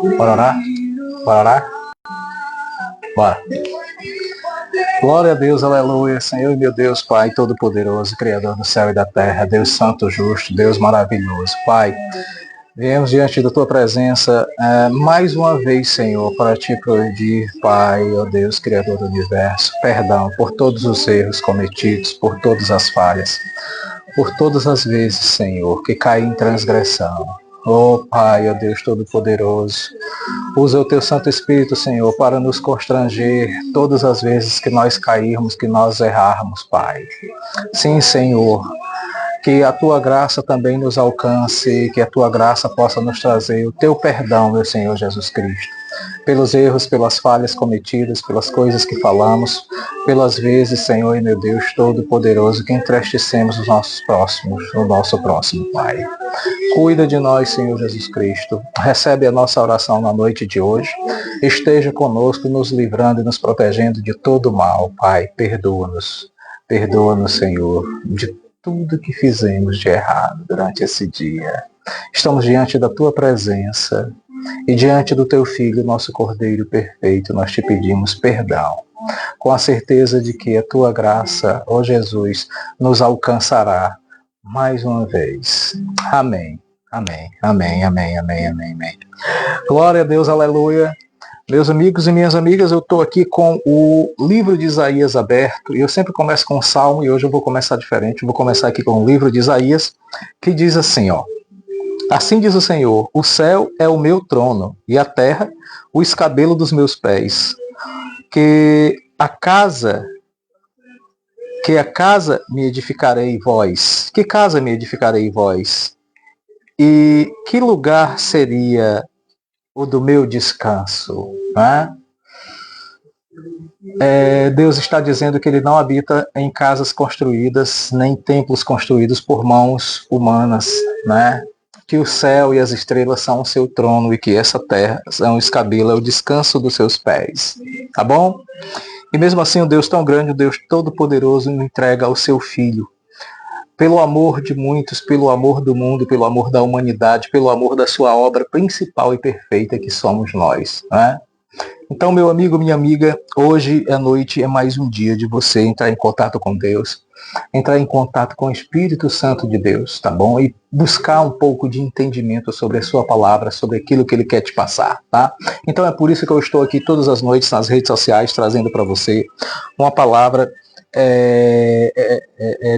Bora orar? Bora orar? Bora. Glória a Deus, aleluia, Senhor e meu Deus, Pai Todo-Poderoso, Criador do céu e da terra, Deus Santo, Justo, Deus maravilhoso. Pai, viemos diante da Tua presença mais uma vez, Senhor, para Te pedir, Pai, ó Deus, Criador do universo, perdão por todos os erros cometidos, por todas as falhas, por todas as vezes, Senhor, que caí em transgressão. Oh Pai, ó Deus Todo-Poderoso, usa o Teu Santo Espírito, Senhor, para nos constranger todas as vezes que nós cairmos, que nós errarmos, Pai. Sim, Senhor, que a Tua graça também nos alcance, que a Tua graça possa nos trazer o Teu perdão, meu Senhor Jesus Cristo, pelos erros, pelas falhas cometidas, pelas coisas que falamos, pelas vezes, Senhor e meu Deus Todo-Poderoso, que entristecemos os nossos próximos, o nosso próximo, Pai. Cuida de nós, Senhor Jesus Cristo. Recebe a nossa oração na noite de hoje. Esteja conosco, nos livrando e nos protegendo de todo mal, Pai. Perdoa-nos. Perdoa-nos, Senhor, de tudo que fizemos de errado durante esse dia. Estamos diante da Tua presença e diante do Teu Filho, nosso Cordeiro perfeito, nós Te pedimos perdão, com a certeza de que a Tua graça, ó Jesus, nos alcançará mais uma vez. Amém. Amém. Amém. Amém. Amém. Amém. Amém. Glória a Deus. Aleluia. Meus amigos e minhas amigas, eu estou aqui com o livro de Isaías aberto, e eu sempre começo com um salmo, e hoje eu vou começar diferente. Eu vou começar aqui com o livro de Isaías, que diz assim, ó. Assim diz o Senhor, o céu é o meu trono, e a terra o escabelo dos meus pés. Que a casa me edificarei vós. Que casa me edificarei vós? E que lugar seria o do meu descanso? Né? Deus está dizendo que Ele não habita em casas construídas, nem templos construídos por mãos humanas, né? Que o céu e as estrelas são o seu trono e que essa terra é um escabelo, é o descanso dos seus pés. Tá bom? E mesmo assim, o Deus tão grande, o Deus todo-poderoso, nos entrega ao seu Filho. Pelo amor de muitos, pelo amor do mundo, pelo amor da humanidade, pelo amor da sua obra principal e perfeita que somos nós. Né? Então, meu amigo, minha amiga, hoje à noite é mais um dia de você entrar em contato com Deus, entrar em contato com o Espírito Santo de Deus, tá bom? E buscar um pouco de entendimento sobre a sua palavra, sobre aquilo que Ele quer te passar, tá? Então é por isso que eu estou aqui todas as noites nas redes sociais, trazendo para você uma palavra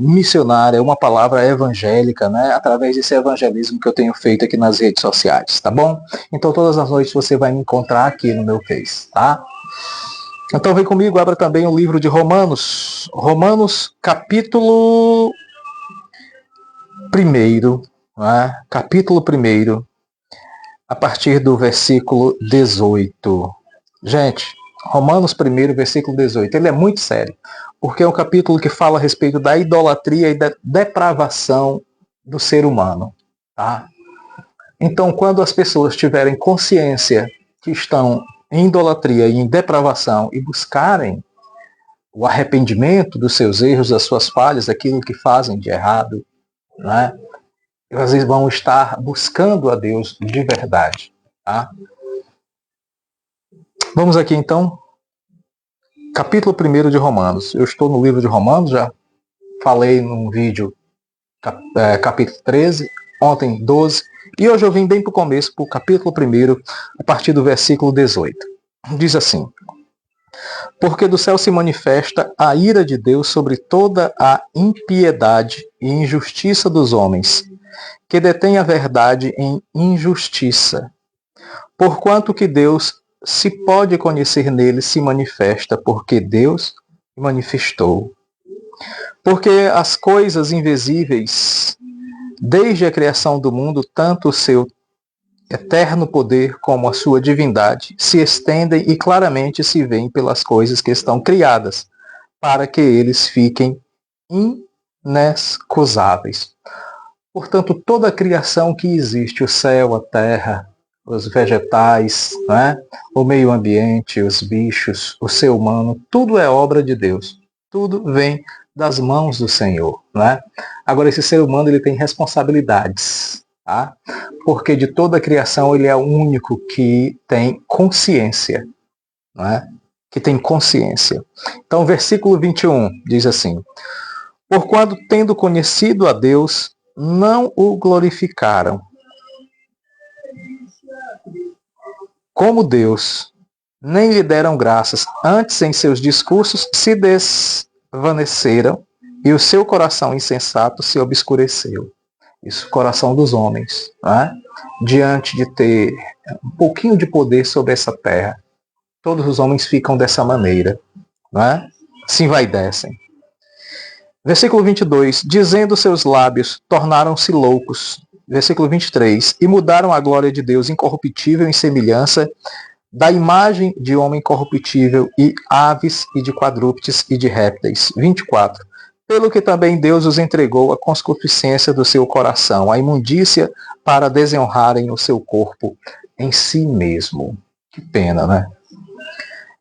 missionária, uma palavra evangélica, né? Através desse evangelismo que eu tenho feito aqui nas redes sociais, tá bom? Então todas as noites você vai me encontrar aqui no meu Face, tá? Então vem comigo, abra também o livro de Romanos. Romanos, capítulo 1, né? Capítulo 1, a partir do versículo 18. Gente, Romanos 1, versículo 18, ele é muito sério, porque é um capítulo que fala a respeito da idolatria e da depravação do ser humano. Tá? Então, quando as pessoas tiverem consciência que estão em idolatria e em depravação e buscarem o arrependimento dos seus erros, das suas falhas, daquilo que fazem de errado, né? Elas vão estar buscando a Deus de verdade. Tá? Vamos aqui então, capítulo 1 de Romanos. Eu estou no livro de Romanos, já falei num vídeo capítulo 13, ontem 12, e hoje eu vim bem para o começo, para o capítulo 1, a partir do versículo 18. Diz assim: porque do céu se manifesta a ira de Deus sobre toda a impiedade e injustiça dos homens, que detêm a verdade em injustiça. Porquanto que Deus se pode conhecer nele se manifesta, porque Deus manifestou. Porque as coisas invisíveis, desde a criação do mundo, tanto o seu eterno poder como a sua divindade, se estendem e claramente se veem pelas coisas que estão criadas, para que eles fiquem inexcusáveis. Portanto, toda a criação que existe, o céu, a terra, os vegetais, né? O meio ambiente, os bichos, o ser humano, tudo é obra de Deus. Tudo vem das mãos do Senhor. Né? Agora, esse ser humano ele tem responsabilidades. Tá? Porque de toda a criação ele é o único que tem consciência. Não é? Que tem consciência. Então, versículo 21 diz assim: porquanto, tendo conhecido a Deus, não o glorificaram como Deus, nem lhe deram graças, antes em seus discursos se desvaneceram e o seu coração insensato se obscureceu. Isso, o coração dos homens, né? Diante de ter um pouquinho de poder sobre essa terra, todos os homens ficam dessa maneira, né? Se envaidecem. Versículo 22, dizendo seus lábios, tornaram-se loucos. Versículo 23, e mudaram a glória de Deus incorruptível em semelhança da imagem de homem corruptível e aves e de quadrúpedes e de répteis. 24, pelo que também Deus os entregou à concupiscência do seu coração, à imundícia para desonrarem o seu corpo em si mesmo. Que pena, né?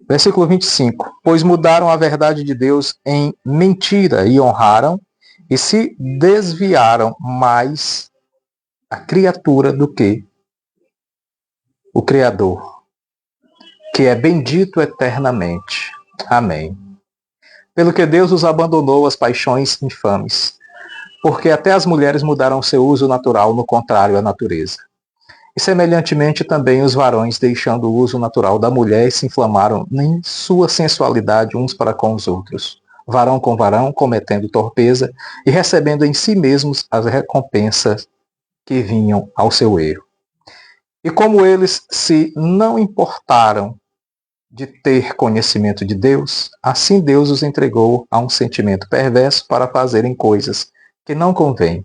Versículo 25. Pois mudaram a verdade de Deus em mentira e honraram e se desviaram mais a criatura do que o Criador, que é bendito eternamente. Amém. Pelo que Deus os abandonou às paixões infames, porque até as mulheres mudaram seu uso natural no contrário à natureza. E semelhantemente também os varões, deixando o uso natural da mulher, se inflamaram em sua sensualidade uns para com os outros, varão com varão, cometendo torpeza e recebendo em si mesmos as recompensas que vinham ao seu erro. E como eles se não importaram de ter conhecimento de Deus, assim Deus os entregou a um sentimento perverso para fazerem coisas que não convêm,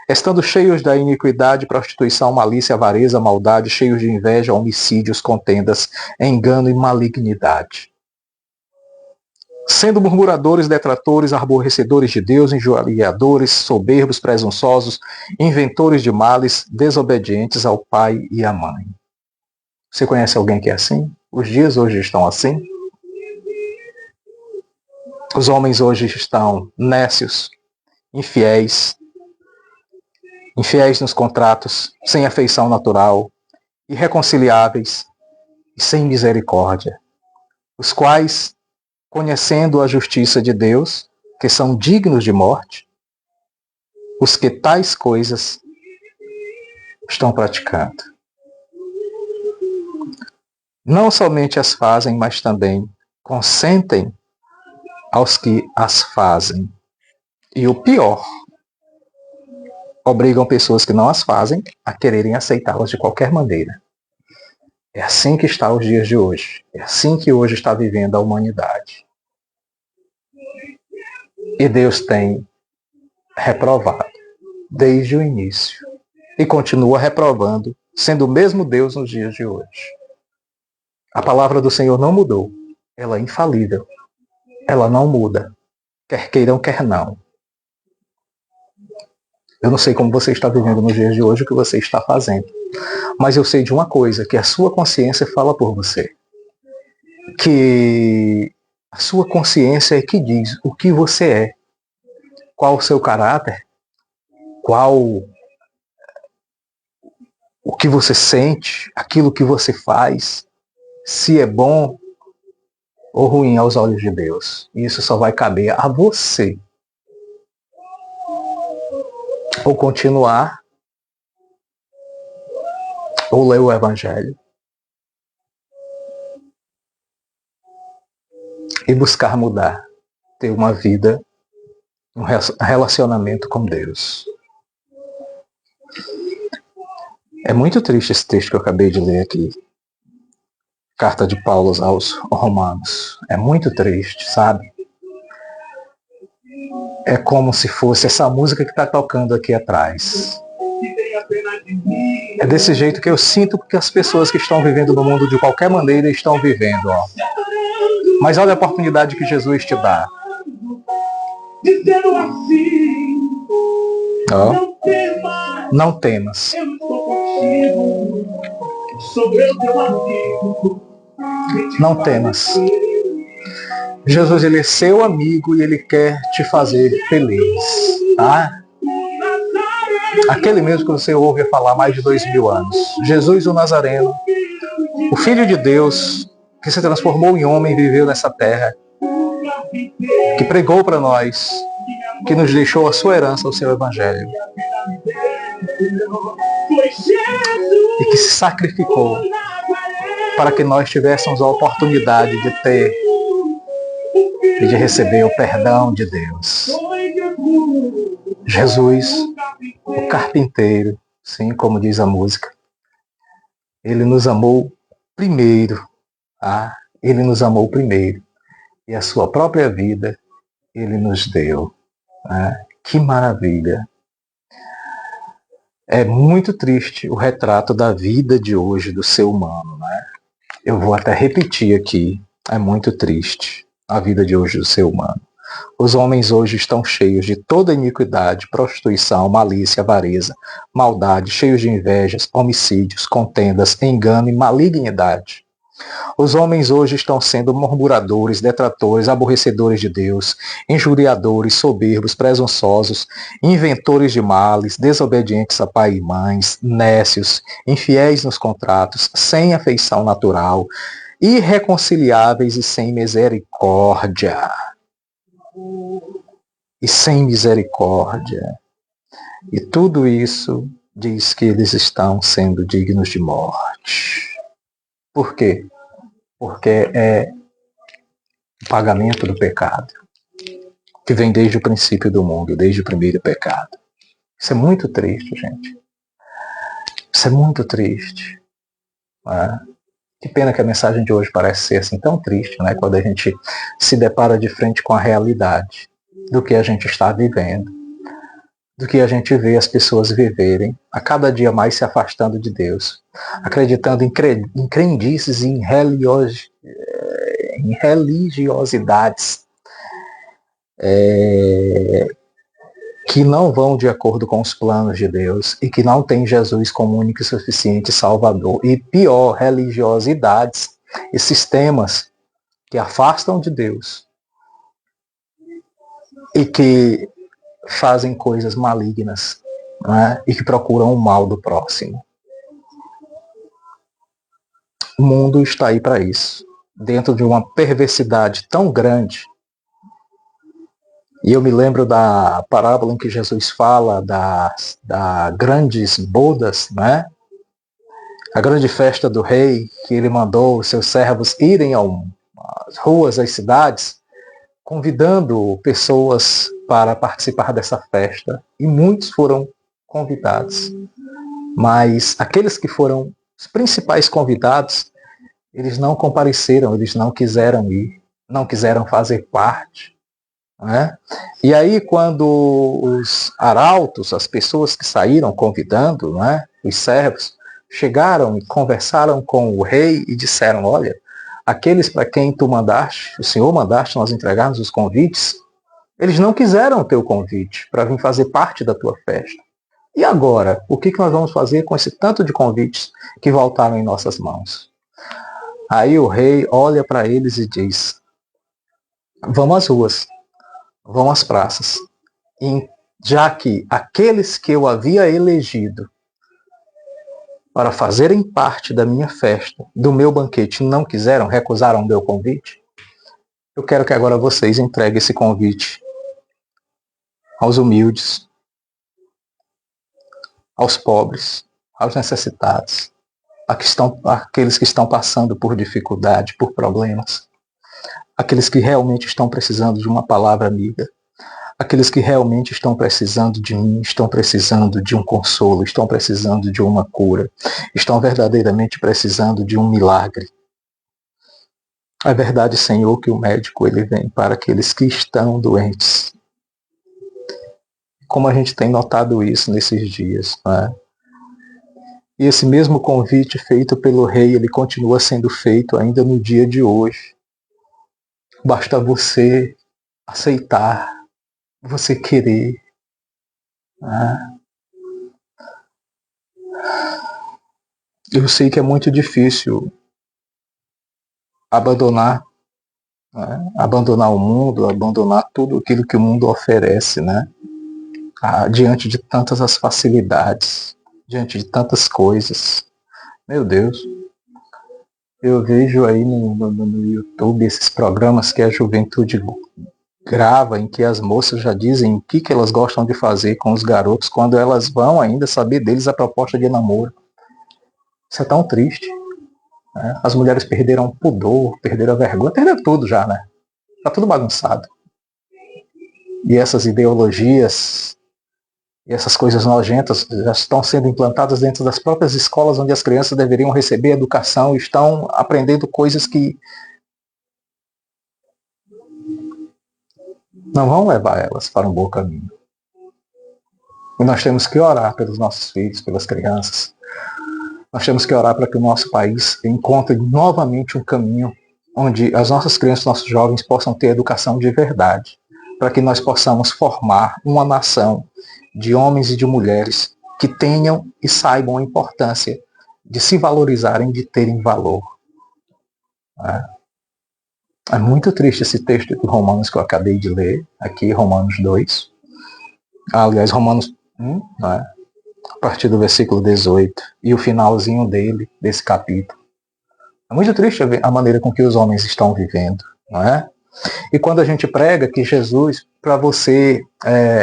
estando cheios da iniquidade, prostituição, malícia, avareza, maldade, cheios de inveja, homicídios, contendas, engano e malignidade. Sendo murmuradores, detratores, aborrecedores de Deus, injuriadores, soberbos, presunçosos, inventores de males, desobedientes ao pai e à mãe. Você conhece alguém que é assim? Os dias hoje estão assim? Os homens hoje estão nécios, infiéis nos contratos, sem afeição natural, irreconciliáveis e sem misericórdia, os quais, conhecendo a justiça de Deus, que são dignos de morte, os que tais coisas estão praticando. Não somente as fazem, mas também consentem aos que as fazem. E o pior, obrigam pessoas que não as fazem a quererem aceitá-las de qualquer maneira. É assim que está os dias de hoje. É assim que hoje está vivendo a humanidade. E Deus tem reprovado desde o início. E continua reprovando, sendo o mesmo Deus nos dias de hoje. A palavra do Senhor não mudou. Ela é infalível. Ela não muda. Quer queiram, quer não. Eu não sei como você está vivendo nos dias de hoje, o que você está fazendo. Mas eu sei de uma coisa, que a sua consciência fala por você. Que a sua consciência é que diz o que você é. Qual o seu caráter. Qual o que você sente, aquilo que você faz. Se é bom ou ruim aos olhos de Deus. Isso só vai caber a você. Ou continuar, ou ler o Evangelho, e buscar mudar, ter uma vida, um relacionamento com Deus. É muito triste esse texto que eu acabei de ler aqui. Carta de Paulo aos Romanos. É muito triste, sabe? É como se fosse essa música que está tocando aqui atrás. É desse jeito que eu sinto que as pessoas que estão vivendo no mundo de qualquer maneira estão vivendo. Ó. Mas olha a oportunidade que Jesus te dá. Ó. Não temas. Não temas. Jesus, ele é seu amigo e ele quer te fazer feliz, tá? Aquele mesmo que você ouve falar há mais de 2000 anos. Jesus o Nazareno, o Filho de Deus, que se transformou em homem e viveu nessa terra, que pregou para nós, que nos deixou a sua herança, o seu Evangelho, e que se sacrificou para que nós tivéssemos a oportunidade de ter e de receber o perdão de Deus. Jesus, o carpinteiro, sim, como diz a música, ele nos amou primeiro, tá? Ele nos amou primeiro, e a sua própria vida ele nos deu. Né? Que maravilha! É muito triste o retrato da vida de hoje do ser humano, né? Eu vou até repetir aqui, é muito triste a vida de hoje do ser humano. Os homens hoje estão cheios de toda iniquidade, prostituição, malícia, avareza, maldade, cheios de invejas, homicídios, contendas, engano e malignidade. Os homens hoje estão sendo murmuradores, detratores, aborrecedores de Deus, injuriadores, soberbos, presunçosos, inventores de males, desobedientes a pai e mães, nécios, infiéis nos contratos, sem afeição natural, irreconciliáveis e sem misericórdia. E sem misericórdia. E tudo isso diz que eles estão sendo dignos de morte. Por quê? Porque é o pagamento do pecado, que vem desde o princípio do mundo, desde o primeiro pecado. Isso é muito triste, gente. Isso é muito triste. Né? Que pena que a mensagem de hoje parece ser assim tão triste, né? Quando a gente se depara de frente com a realidade do que a gente está vivendo, do que a gente vê as pessoas viverem, a cada dia mais se afastando de Deus, acreditando em crendices e em religiosidades que não vão de acordo com os planos de Deus e que não tem Jesus como único e suficiente Salvador. E pior, religiosidades e sistemas que afastam de Deus e que fazem coisas malignas, né? E que procuram o mal do próximo. O mundo está aí para isso, dentro de uma perversidade tão grande. E eu me lembro da parábola em que Jesus fala das grandes bodas, né? A grande festa do rei, que ele mandou os seus servos irem às ruas, às cidades, convidando pessoas para participar dessa festa. E muitos foram convidados. Mas aqueles que foram os principais convidados, eles não compareceram, eles não quiseram ir, não quiseram fazer parte. Né? E aí, quando os arautos, as pessoas que saíram convidando, né, os servos, chegaram e conversaram com o rei e disseram: olha, aqueles para quem tu mandaste, o Senhor mandaste nós entregarmos os convites, eles não quiseram o teu convite para vir fazer parte da tua festa. E agora, o que nós vamos fazer com esse tanto de convites que voltaram em nossas mãos? Aí o rei olha para eles e diz: vão às ruas, vão às praças, já que aqueles que eu havia elegido para fazerem parte da minha festa, do meu banquete, não quiseram, recusaram o meu convite, eu quero que agora vocês entreguem esse convite aos humildes, aos pobres, aos necessitados, aqueles que estão passando por dificuldade, por problemas, aqueles que realmente estão precisando de uma palavra amiga, aqueles que realmente estão precisando de mim, estão precisando de um consolo, estão precisando de uma cura, estão verdadeiramente precisando de um milagre. É verdade, Senhor, que o médico ele vem para aqueles que estão doentes. Como a gente tem notado isso nesses dias, né? E esse mesmo convite feito pelo rei, ele continua sendo feito ainda no dia de hoje. Basta você aceitar, você querer. Né? Eu sei que é muito difícil abandonar, né? Abandonar o mundo, abandonar tudo aquilo que o mundo oferece, né? diante de tantas as facilidades, diante de tantas coisas. Meu Deus, eu vejo aí no YouTube esses programas que a juventude grava, em que as moças já dizem o que elas gostam de fazer com os garotos quando elas vão ainda saber deles a proposta de namoro. Isso é tão triste. Né? As mulheres perderam o pudor, perderam a vergonha, perderam tudo já, né? Tá tudo bagunçado. E essas ideologias e essas coisas nojentas já estão sendo implantadas dentro das próprias escolas onde as crianças deveriam receber educação e estão aprendendo coisas que não vão levar elas para um bom caminho. E nós temos que orar pelos nossos filhos, pelas crianças. Nós temos que orar para que o nosso país encontre novamente um caminho onde as nossas crianças, nossos jovens possam ter educação de verdade, para que nós possamos formar uma nação de homens e de mulheres que tenham e saibam a importância de se valorizarem, de terem valor. É muito triste esse texto de Romanos que eu acabei de ler, aqui, Romanos 2. Aliás, Romanos 1, né? A partir do versículo 18, e o finalzinho dele, desse capítulo. É muito triste a maneira com que os homens estão vivendo, não é? E quando a gente prega que Jesus, para você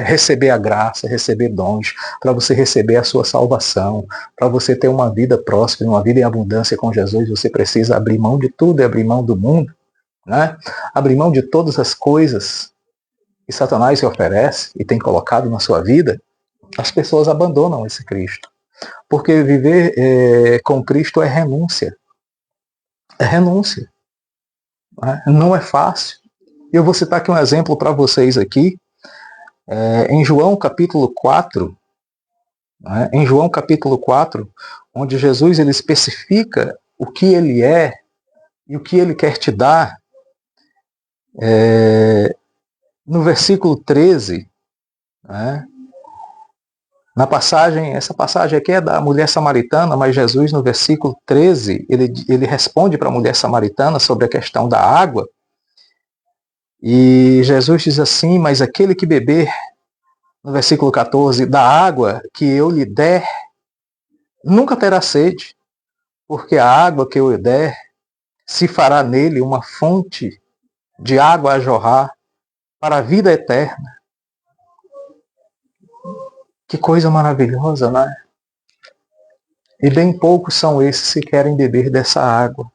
receber a graça, receber dons, para você receber a sua salvação, para você ter uma vida próspera, uma vida em abundância com Jesus, você precisa abrir mão de tudo e abrir mão do mundo, né? Abrir mão de todas as coisas que Satanás lhe oferece e tem colocado na sua vida. As pessoas abandonam esse Cristo. Porque viver com Cristo é renúncia. É renúncia. Não é fácil. Eu vou citar aqui um exemplo para vocês aqui. Em João capítulo 4, em João capítulo 4, onde Jesus ele especifica o que ele é e o que ele quer te dar, no versículo 13, na passagem, essa passagem aqui é da mulher samaritana, mas Jesus no versículo 13, ele responde para a mulher samaritana sobre a questão da água, e Jesus diz assim, mas aquele que beber, no versículo 14, da água que eu lhe der, nunca terá sede, porque a água que eu lhe der se fará nele uma fonte de água a jorrar para a vida eterna. Que coisa maravilhosa, não é? E bem poucos são esses que querem beber dessa água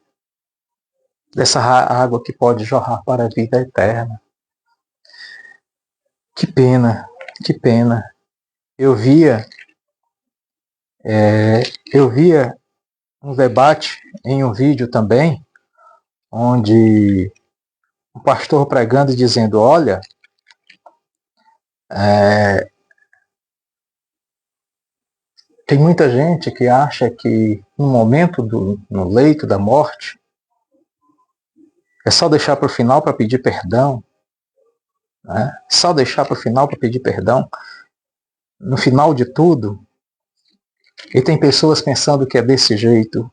que pode jorrar para a vida eterna. Que pena, que pena. Eu via um debate em um vídeo também, onde um pastor pregando e dizendo, olha, tem muita gente que acha que no momento no leito da morte, é só deixar para o final para pedir perdão, né? Só deixar para o final para pedir perdão. No final de tudo, e tem pessoas pensando que é desse jeito,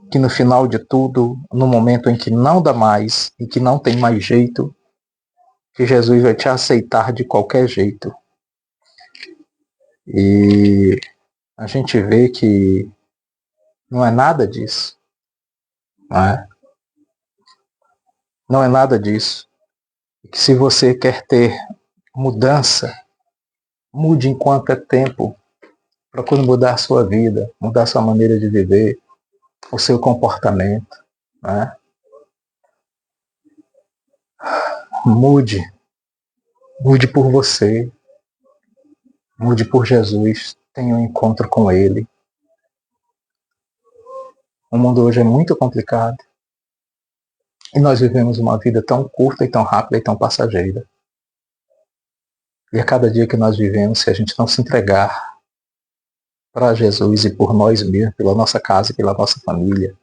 que no final de tudo, no momento em que não dá mais e que não tem mais jeito, que Jesus vai te aceitar de qualquer jeito. E a gente vê que não é nada disso. Não é? Não é nada disso. Que se você quer ter mudança, mude enquanto é tempo. Procure mudar a sua vida, mudar a sua maneira de viver, o seu comportamento. Né? Mude. Mude por você. Mude por Jesus. Tenha um encontro com Ele. O mundo hoje é muito complicado. E nós vivemos uma vida tão curta e tão rápida e tão passageira. E a cada dia que nós vivemos, se a gente não se entregar para Jesus e por nós mesmos, pela nossa casa e pela nossa família,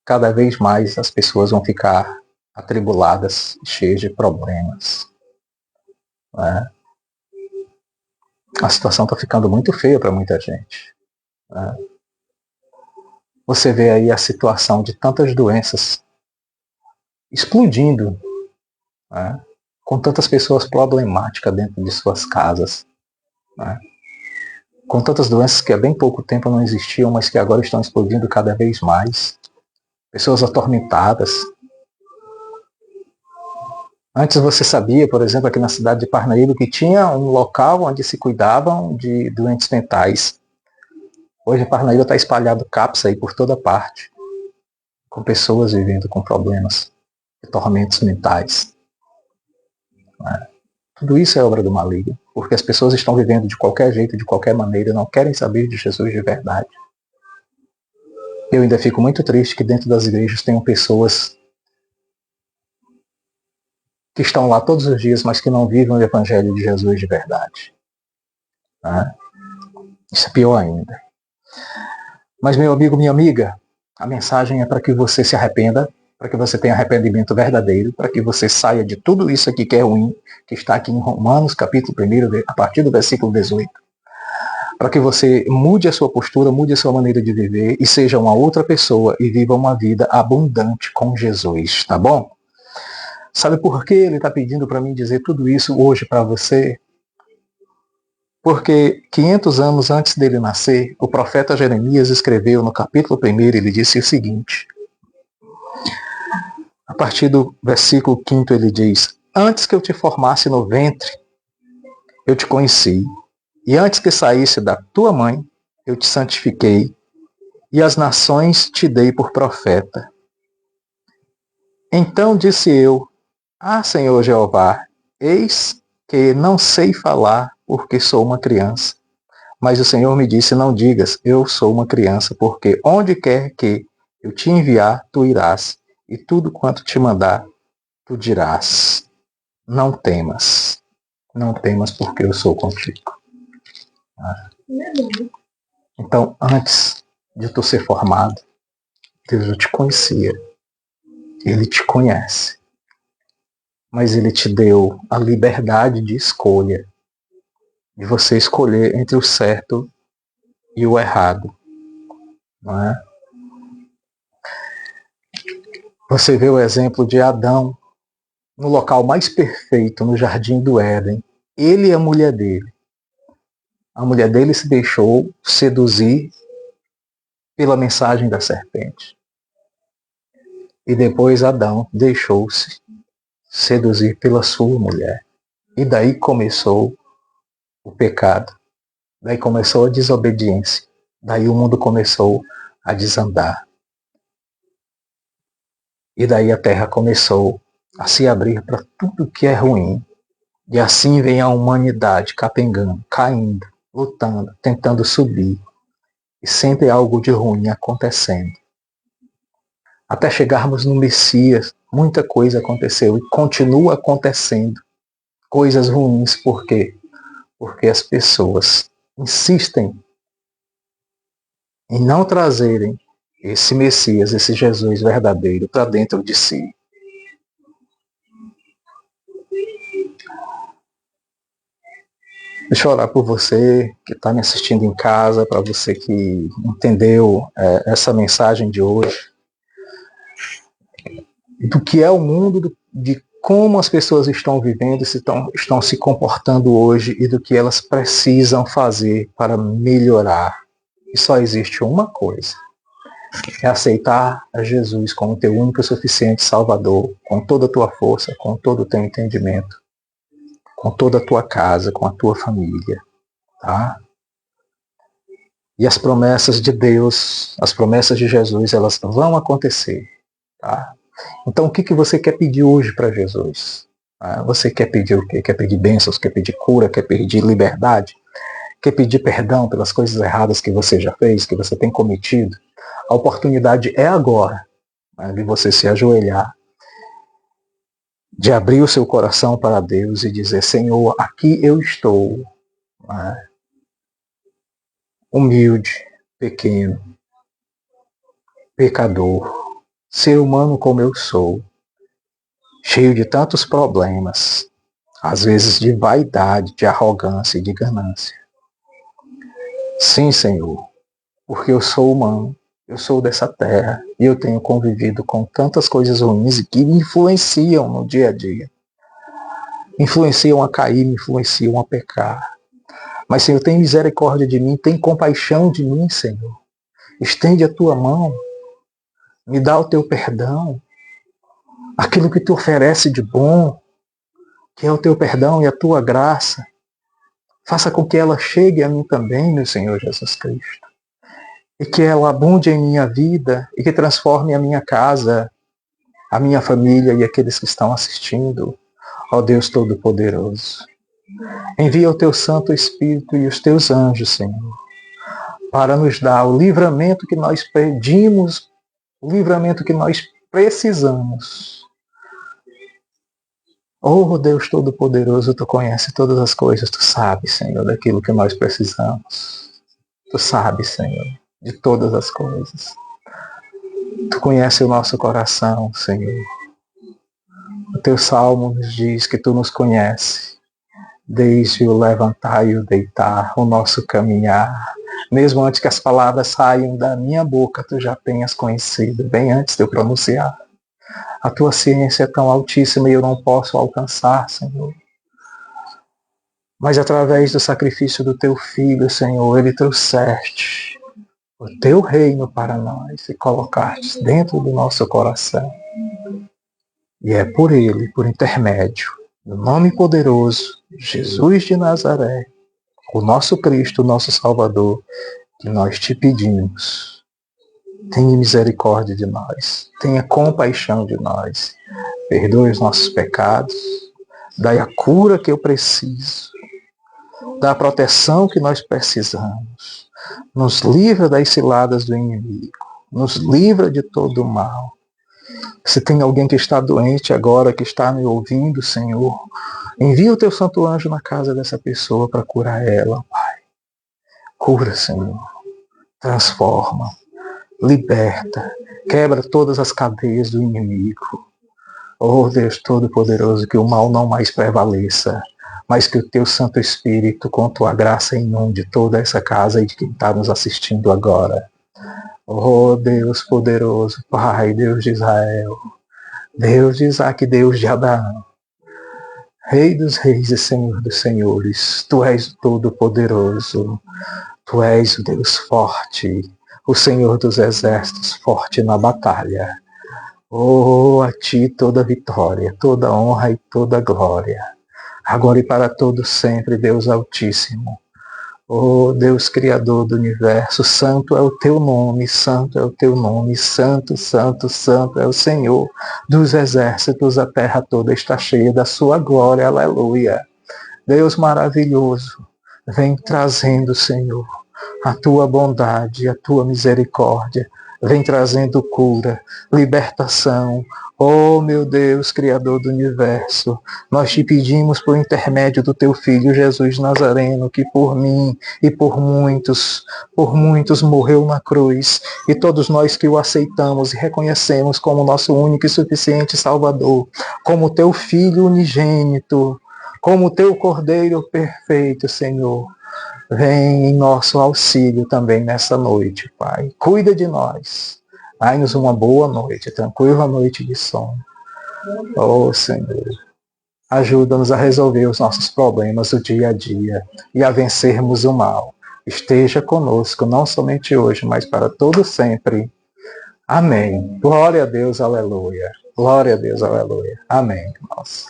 cada vez mais as pessoas vão ficar atribuladas, cheias de problemas. Né? A situação está ficando muito feia para muita gente. Né? Você vê aí a situação de tantas doenças explodindo, né? com tantas pessoas problemáticas dentro de suas casas, né? Com tantas doenças que há bem pouco tempo não existiam, mas que agora estão explodindo cada vez mais. Pessoas atormentadas. Antes você sabia, por exemplo, aqui na cidade de Parnaíba, que tinha um local onde se cuidavam de doentes mentais. Hoje em Parnaíba está espalhado CAPS aí por toda parte, com pessoas vivendo com problemas e tormentos mentais. Tudo isso é obra do maligno, porque as pessoas estão vivendo de qualquer jeito, de qualquer maneira, não querem saber de Jesus de verdade. Eu ainda fico muito triste que dentro das igrejas tenham pessoas que estão lá todos os dias, mas que não vivem o evangelho de Jesus de verdade. Isso é pior ainda. Mas, meu amigo, minha amiga, a mensagem é para que você se arrependa, para que você tenha arrependimento verdadeiro, para que você saia de tudo isso aqui que é ruim, que está aqui em Romanos, capítulo 1, a partir do versículo 18. Para que você mude a sua postura, mude a sua maneira de viver e seja uma outra pessoa e viva uma vida abundante com Jesus, tá bom? Sabe por que ele está pedindo para mim dizer tudo isso hoje para você? Porque 500 anos antes dele nascer, o profeta Jeremias escreveu no capítulo 1, ele disse o seguinte. A partir do versículo 5 ele diz: antes que eu te formasse no ventre, eu te conheci, e antes que saísse da tua mãe, eu te santifiquei, e as nações te dei por profeta. Então disse eu: ah, Senhor Jeová, eis que não sei falar, porque sou uma criança. Mas o Senhor me disse: não digas, eu sou uma criança, porque onde quer que eu te enviar, tu irás, e tudo quanto te mandar, tu dirás. Não temas, porque eu sou contigo. Então, antes de tu ser formado, Deus já te conhecia. Ele te conhece. Mas ele te deu a liberdade de escolha, de você escolher entre o certo e o errado. Não é? Você vê o exemplo de Adão no local mais perfeito, no jardim do Éden. Ele e a mulher dele. A mulher dele se deixou seduzir pela mensagem da serpente. E depois Adão deixou-se seduzir pela sua mulher. E daí começou o pecado. Daí começou a desobediência. Daí o mundo começou a desandar. E daí a terra começou a se abrir para tudo que é ruim. E assim vem a humanidade capengando, caindo, lutando, tentando subir. E sempre algo de ruim acontecendo. Até chegarmos no Messias, muita coisa aconteceu e continua acontecendo. Coisas ruins, por quê? Porque as pessoas insistem em não trazerem esse Messias, esse Jesus verdadeiro para dentro de si. Deixa eu orar por você que está me assistindo em casa, para você que entendeu essa mensagem de hoje, do que é o mundo, de como as pessoas estão vivendo, estão se comportando hoje e do que elas precisam fazer para melhorar. E só existe uma coisa: é aceitar a Jesus como teu único e suficiente Salvador, com toda a tua força, com todo o teu entendimento, com toda a tua casa, com a tua família, tá? E as promessas de Deus, as promessas de Jesus, elas vão acontecer, tá? Então o que você quer pedir hoje para Jesus? Você quer pedir o quê? Quer pedir bênçãos, quer pedir cura, quer pedir liberdade? Quer pedir perdão pelas coisas erradas que você já fez, que você tem cometido? A oportunidade é agora, de você se ajoelhar, de abrir o seu coração para Deus e dizer: Senhor, aqui eu estou, humilde, pequeno, pecador, ser humano como eu sou, cheio de tantos problemas, às vezes de vaidade, de arrogância e de ganância. Sim, Senhor, porque eu sou humano, eu sou dessa terra e eu tenho convivido com tantas coisas ruins e que me influenciam no dia a dia. influenciam a cair, me influenciam a pecar. Mas, Senhor, tem misericórdia de mim, tem compaixão de mim, Senhor. Estende a tua mão, me dá o teu perdão, aquilo que tu oferece de bom, que é o teu perdão e a tua graça. Faça com que ela chegue a mim também, meu Senhor Jesus Cristo. E que ela abunde em minha vida e que transforme a minha casa, a minha família e aqueles que estão assistindo. Ó Deus Todo-Poderoso, envia o teu Santo Espírito e os teus anjos, Senhor, para nos dar o livramento que nós pedimos, o livramento que nós precisamos. Oh Deus Todo-Poderoso, tu conheces todas as coisas, tu sabes, Senhor, daquilo que nós precisamos. Tu sabes, Senhor, de todas as coisas. Tu conheces o nosso coração, Senhor. O teu salmo nos diz que tu nos conheces, desde o levantar e o deitar, o nosso caminhar. Mesmo antes que as palavras saiam da minha boca, tu já tenhas conhecido, bem antes de eu pronunciar. A tua ciência é tão altíssima e eu não posso alcançar, Senhor. Mas através do sacrifício do teu Filho, Senhor, ele trouxeste o teu reino para nós e colocaste dentro do nosso coração. E é por ele, por intermédio do nome poderoso, Jesus de Nazaré, o nosso Cristo, o nosso Salvador, que nós te pedimos. Tenha misericórdia de nós, tenha compaixão de nós, perdoe os nossos pecados, dai a cura que eu preciso, dá a proteção que nós precisamos, nos livra das ciladas do inimigo, nos livra de todo o mal. Se tem alguém que está doente agora, que está me ouvindo, Senhor, envia o teu santo anjo na casa dessa pessoa para curar ela, Pai. Cura, Senhor, transforma, liberta, quebra todas as cadeias do inimigo. Oh Deus Todo-Poderoso, que o mal não mais prevaleça, mas que o teu Santo Espírito, com tua graça, inunde toda essa casa e de quem está nos assistindo agora. Oh Deus poderoso, Pai, Deus de Israel, Deus de Isaac, Deus de Abraão, Rei dos reis e Senhor dos senhores, tu és o Todo-Poderoso, tu és o Deus forte, o Senhor dos exércitos, forte na batalha. Oh, a ti toda vitória, toda honra e toda glória, agora e para todo sempre, Deus Altíssimo. Oh Deus Criador do Universo, santo é o teu nome, santo é o teu nome, santo, santo, santo é o Senhor dos exércitos, a terra toda está cheia da sua glória, aleluia. Deus maravilhoso, vem trazendo, Senhor, a tua bondade, a tua misericórdia, vem trazendo cura, libertação. Oh meu Deus, Criador do Universo, nós te pedimos por intermédio do teu Filho Jesus Nazareno, que por mim e por muitos morreu na cruz, e todos nós que o aceitamos e reconhecemos como nosso único e suficiente Salvador, como teu Filho unigênito, como teu Cordeiro perfeito, Senhor, vem em nosso auxílio também nessa noite, Pai. Cuida de nós. Dai-nos uma boa noite, tranquila noite de sono. Oh, Senhor, ajuda-nos a resolver os nossos problemas do dia a dia e a vencermos o mal. Esteja conosco, não somente hoje, mas para todo sempre. Amém. Glória a Deus, aleluia. Glória a Deus, aleluia. Amém, irmãos.